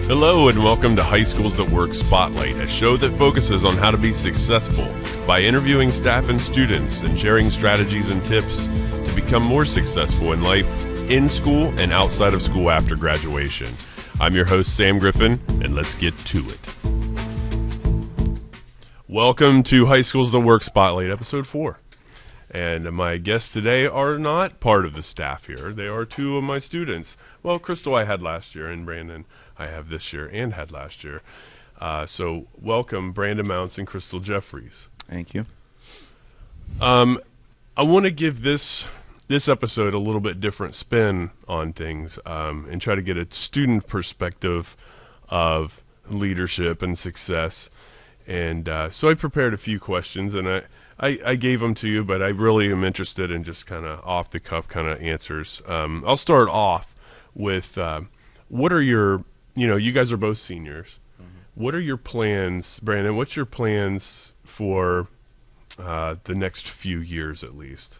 Hello and welcome to High Schools That Work Spotlight, a show that focuses on how to be successful by interviewing staff and students and sharing strategies and tips to become more successful in life, in school, and outside of school after graduation. I'm your host, Sam Griffin, and let's get to it. Welcome to High Schools That Work Spotlight, Episode 4. And my guests today are not part of the staff here. They are two of my students. Well, Crystal I had last year, and Brandon I have this year and had last year. So welcome, Brandon Mounts and Crystal Jeffries. Thank you. I want to give this episode a little bit different spin on things and try to get a student perspective of leadership and success. And so I prepared a few questions, and I gave them to you, but I really am interested in just kind of off-the-cuff kind of answers. I'll start off with what are your, you guys are both seniors. Mm-hmm. What are your plans, Brandon, what's your plans for the next few years at least?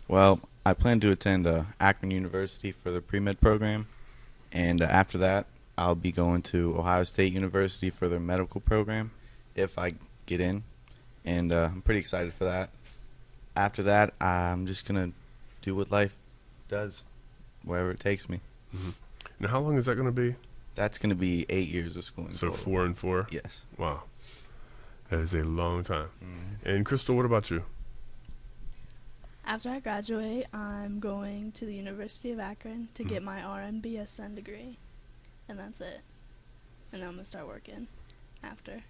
Well, I plan to attend Akron University for the pre-med program, and after that, I'll be going to Ohio State University for their medical program if I get in, and I'm pretty excited for that. After that, I'm just going to do what life does, wherever it takes me. Mm-hmm. Now, how long is that going to be? That's going to be 8 years of schooling. So total. 4 and 4? Yes. Wow. That is a long time. Mm-hmm. And Crystal, what about you? After I graduate, I'm going to the University of Akron to get my RN BSN degree, and that's it. And then I'm going to start working after.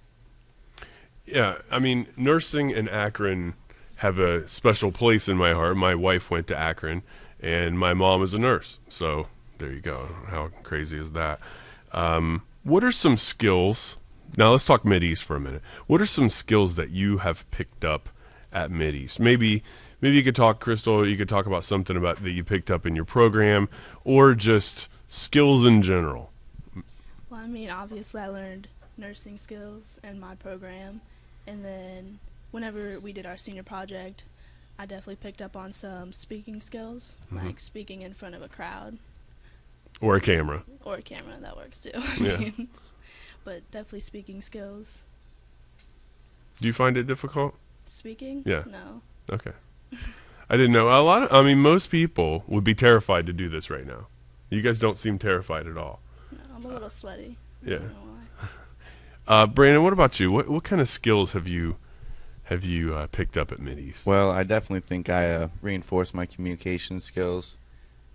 Yeah, I mean, nursing and Akron have a special place in my heart. My wife went to Akron, and my mom is a nurse. So there you go. How crazy is that? What are some skills? Now let's talk Mid-East for a minute. What are some skills that you have picked up at Mid-East? Maybe you could talk, Crystal, you could talk about something about that you picked up in your program, or just skills in general. Well, I mean, obviously I learned nursing skills in my program, and then whenever we did our senior project, I definitely picked up on some speaking skills, like speaking in front of a crowd. Or a camera. Or a camera, that works too. Yeah. But definitely speaking skills. Do you find it difficult? Speaking? Yeah. No. Okay. I didn't know. Most people would be terrified to do this right now. You guys don't seem terrified at all. No, I'm a little sweaty. Yeah. I don't know why. Brandon, what about you? What kind of skills have you picked up at Mid-East? Well, I definitely think I reinforced my communication skills.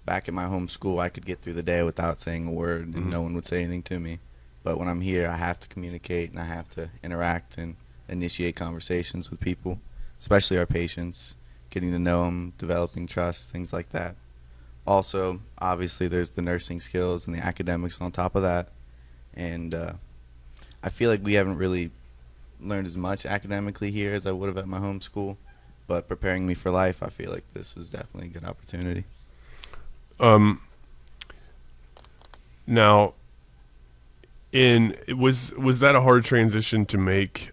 Back at my home school, I could get through the day without saying a word, and no one would say anything to me. But when I'm here, I have to communicate, and I have to interact and initiate conversations with people, especially our patients, getting to know them, developing trust, things like that. Also, obviously, there's the nursing skills and the academics on top of that. And I feel like we haven't really learned as much academically here as I would have at my home school. But preparing me for life, I feel like this was definitely a good opportunity. Now, was that a hard transition to make?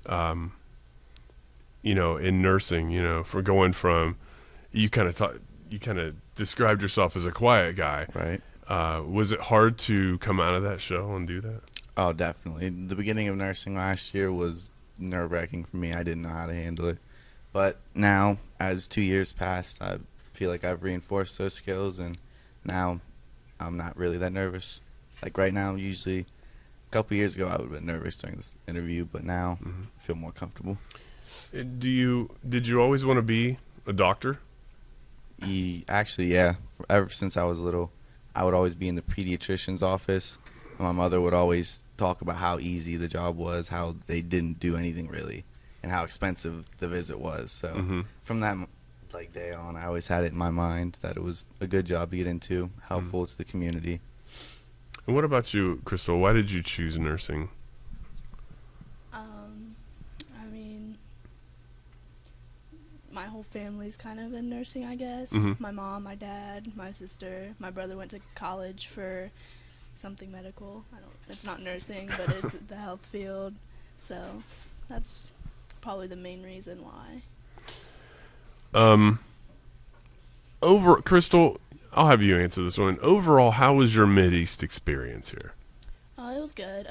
In nursing, for going from you kind of described yourself as a quiet guy, Right. Was it hard to come out of that show and do that? Oh, definitely. The beginning of nursing last year was nerve-wracking for me. I didn't know how to handle it. But now, as 2 years passed, I feel like I've reinforced those skills, and now I'm not really that nervous. Like right now, usually a couple years ago, I would have been nervous during this interview, but now I feel more comfortable. Did you always want to be a doctor? Actually, yeah. Ever since I was little, I would always be in the pediatrician's office. My mother would always talk about how easy the job was, how they didn't do anything really, and how expensive the visit was. So from that day on, I always had it in my mind that it was a good job to get into, helpful to the community. And what about you, Crystal? Why did you choose nursing? I mean, my whole family's kind of in nursing, I guess. My mom, my dad, my sister, my brother went to college for something medical. It's not nursing, but it's the health field. So that's probably the main reason why. Crystal, I'll have you answer this one. Overall, how was your Mid-East experience here? It was good.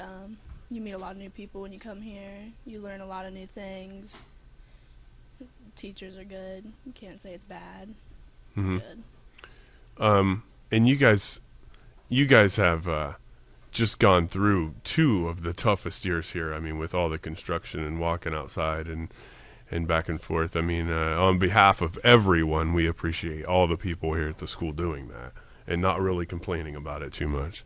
You meet a lot of new people when you come here. You learn a lot of new things. Teachers are good. You can't say it's bad. It's good. And you guys have just gone through 2 of the toughest years here. I mean, with all the construction and walking outside and back and forth. I mean, on behalf of everyone, we appreciate all the people here at the school doing that and not really complaining about it too much.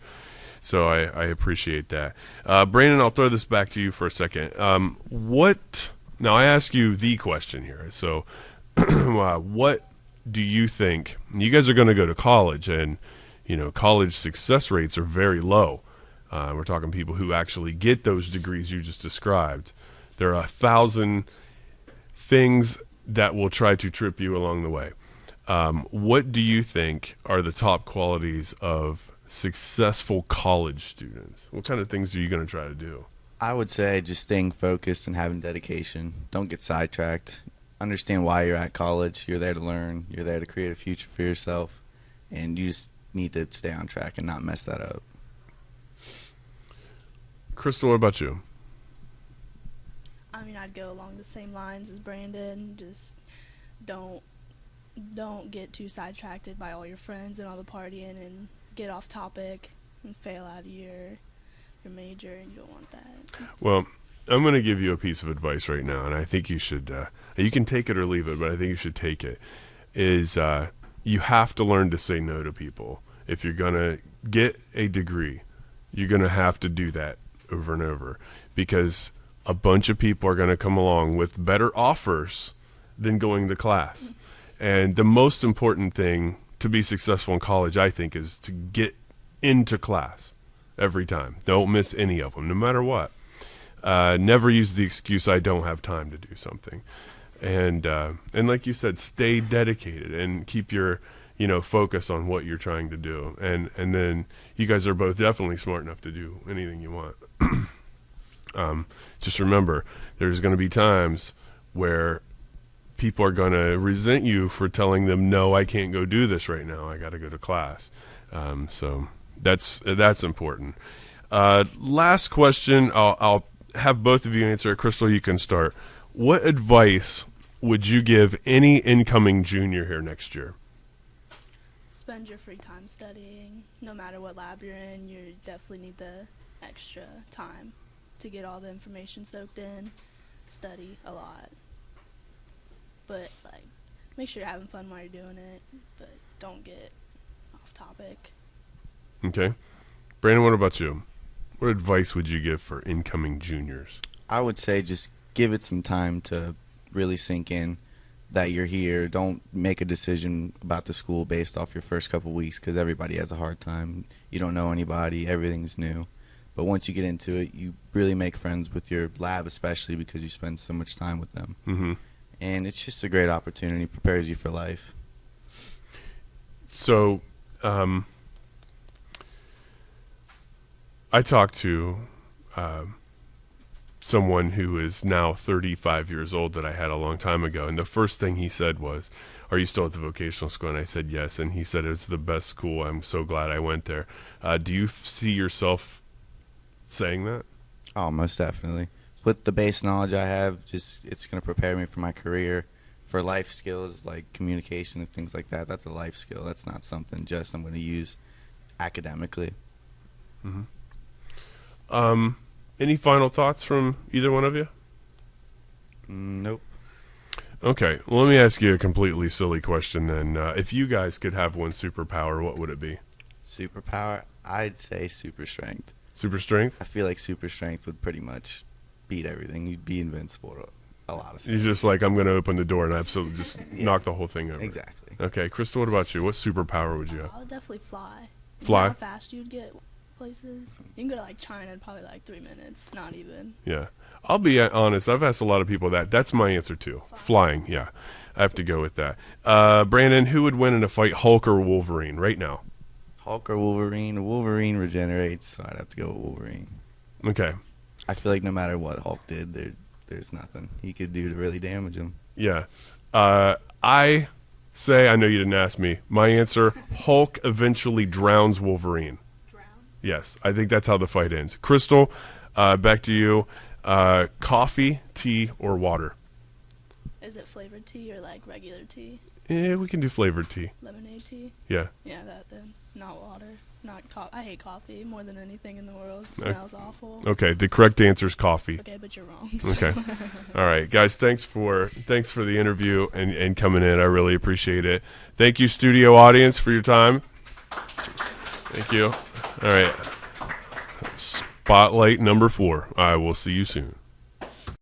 So I appreciate that. Brandon, I'll throw this back to you for a second. Now I ask you the question here. So what do you think? You guys are going to go to college, and college success rates are very low. We're talking people who actually get those degrees you just described. There are 1,000 things that will try to trip you along the way. What do you think are the top qualities of successful college students? What kind of things are you going to try to do? I would say just staying focused and having dedication. Don't get sidetracked. Understand why you're at college. You're there to learn. You're there to create a future for yourself. And you just need to stay on track and not mess that up. Crystal, what about you? I mean, I'd go along the same lines as Brandon. Just don't get too sidetracked by all your friends and all the partying and get off topic and fail out of your major, and you don't want that. Well, I'm going to give you a piece of advice right now, and I think you should, you can take it or leave it, but I think you should take it, is you have to learn to say no to people. If you're going to get a degree, you're going to have to do that over and over, because a bunch of people are going to come along with better offers than going to class. And the most important thing to be successful in college, I think, is to get into class every time. Don't miss any of them, no matter what. Never use the excuse, I don't have time to do something. And like you said, stay dedicated and keep your focus on what you're trying to do. And then you guys are both definitely smart enough to do anything you want. Just remember, there's going to be times where people are going to resent you for telling them, no, I can't go do this right now. I got to go to class. So that's important. Last question. I'll have both of you answer. Crystal, you can start. What advice would you give any incoming junior here next year? Spend your free time studying. No matter what lab you're in, you definitely need the extra time to get all the information soaked in. Study a lot. But, make sure you're having fun while you're doing it, but don't get off topic. Okay. Brandon, what about you? What advice would you give for incoming juniors? I would say just give it some time to really sink in that you're here. Don't make a decision about the school based off your first couple weeks, because everybody has a hard time. You don't know anybody. Everything's new. But once you get into it, you really make friends with your lab, especially because you spend so much time with them. Mm-hmm. And it's just a great opportunity. Prepares you for life. So, I talked to someone who is now 35 years old that I had a long time ago, and the first thing he said was, are you still at the vocational school? And I said yes, and he said it's the best school. I'm so glad I went there. Do you see yourself saying that? Oh, most definitely. With the base knowledge I have, it's going to prepare me for my career, for life skills like communication and things like that. That's a life skill. That's not something just I'm going to use academically. Mm-hmm. Any final thoughts from either one of you? Nope. Okay, well, let me ask you a completely silly question then. If you guys could have one superpower, what would it be? Superpower? I'd say super strength. Super strength? I feel like super strength would pretty much beat everything. You'd be invincible to a lot of stuff. You're just like, I'm going to open the door and absolutely just knock the whole thing over. Exactly. Okay, Crystal, what about you? What superpower would you have? I would definitely fly. Fly? You know how fast you'd get places? You can go to China in probably 3 minutes, not even. Yeah. I'll be honest, I've asked a lot of people that. That's my answer too. Flying, yeah. I have to go with that. Brandon, who would win in a fight, Hulk or Wolverine right now? Hulk or Wolverine? Wolverine regenerates, so I'd have to go with Wolverine. Okay. I feel like no matter what Hulk did, there's nothing he could do to really damage him. Yeah. I say, I know you didn't ask me, my answer, Hulk eventually drowns Wolverine. Drowns? Yes, I think that's how the fight ends. Crystal, back to you. Coffee, tea, or water? Is it flavored tea or like regular tea? Yeah, we can do flavored tea. Lemonade tea? Yeah. Yeah, that then. Not water. Not I hate coffee more than anything in the world. It smells awful. Okay, the correct answer is coffee. Okay, but you're wrong. So. Okay. All right, guys, thanks for the interview and coming in. I really appreciate it. Thank you, studio audience, for your time. Thank you. All right. Spotlight number 4. I will see you soon.